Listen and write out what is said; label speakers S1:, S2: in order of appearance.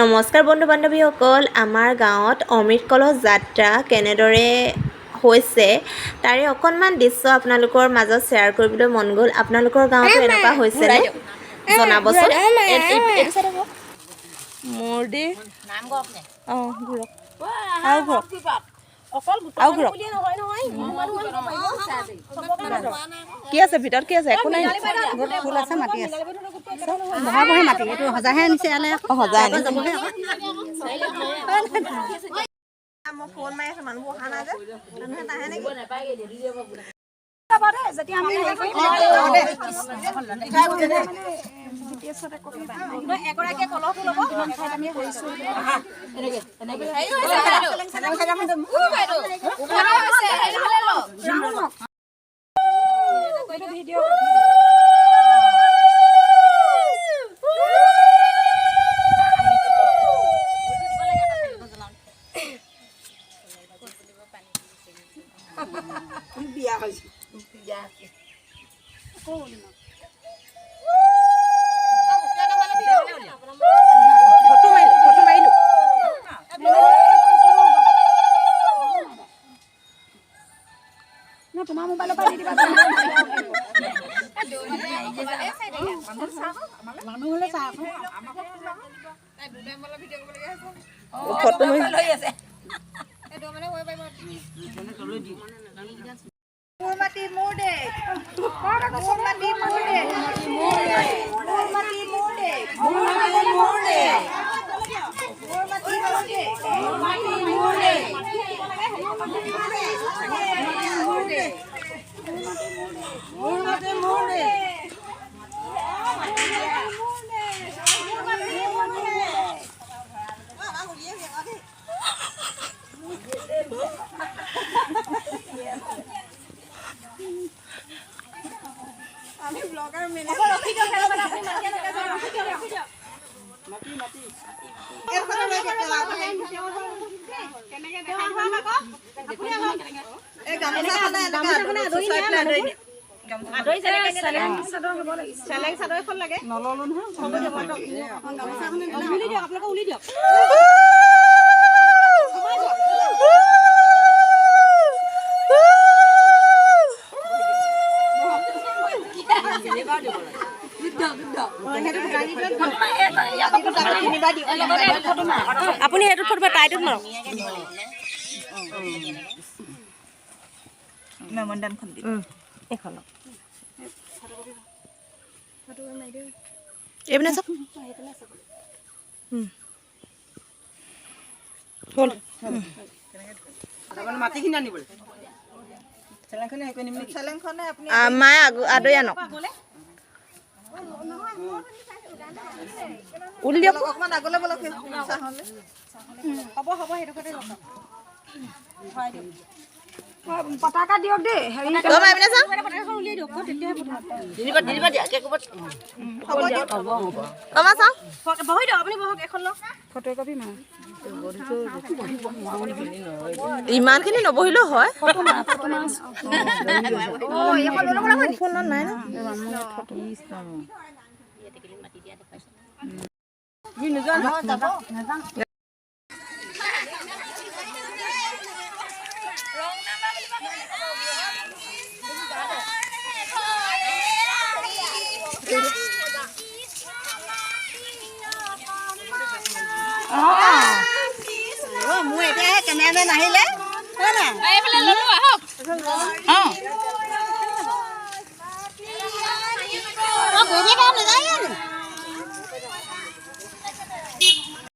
S1: নমস্কাৰ বন্ধু বান্ধৱীসকল, আমাৰ গাঁৱত অমৃত কলহ যাত্ৰা কেনেদৰে হৈছে তাৰে অকণমান দৃশ্য আপোনালোকৰ মাজত শ্বেয়াৰ কৰিবলৈ মন গ'ল। আপোনালোকৰ গাঁৱতো এনেকুৱা হৈছেনে জনাবচোন।
S2: কি আছে ভিতৰত? কি আছে? একো নাই। ফুল আছে, মাটি আছে। বহা বহে মাটি এইটো সজাহে আনিছে ইয়ালৈ। সজাই আনিছে। মই ফোন মাৰি আছো, মানুহবোৰ অহা নাই যে। মানুহে নাহে নেকি? এগৰাকীয়ে কলহটো ল'ব। আমি কৰিছো বিয়া হৈছে তোমাৰ মোবাইলৰ পৰা দি দিবা। মানুহ হলে চাহ আমি ব্লগাৰ মেনে ৰখি দিও খেলবা আপুনি মাতি লাগে ৰখি দিও মাতি এৰফালে লৈ কেলা কেনেকে দেখাই হোৱা মাক আপুনি এই গামছাখনে আদৰি চেলেং চাদৰ হ'ব লাগিব। চেলেং চাদৰ এখন লাগে নললো নহয়। হ'ব দিয়ক গামছাখনে উলি দিয়ক, আপোনালোকে উলি দিয়ক। আপুনি সেইটো ফটো টাইটত মাৰক। মেমনডানখন দি এখন এইপিনে চাওক। হ'ল মাটিখিনি আনিবলৈ চেলেংখনে আপুনি মায়ে আদৰি আনক। উলি দিয়ক অকমান আগলৈ বলক। হ'ব হ'ব সেইটো কথা পতাকা দিয়ক দেই। হেৰি উলিয়াই দিয়ক ফটোকপি ইমানখিনি নবহিলেও হয়। নাই মোৰ এতিয়া কেমেৰামেন আহিলে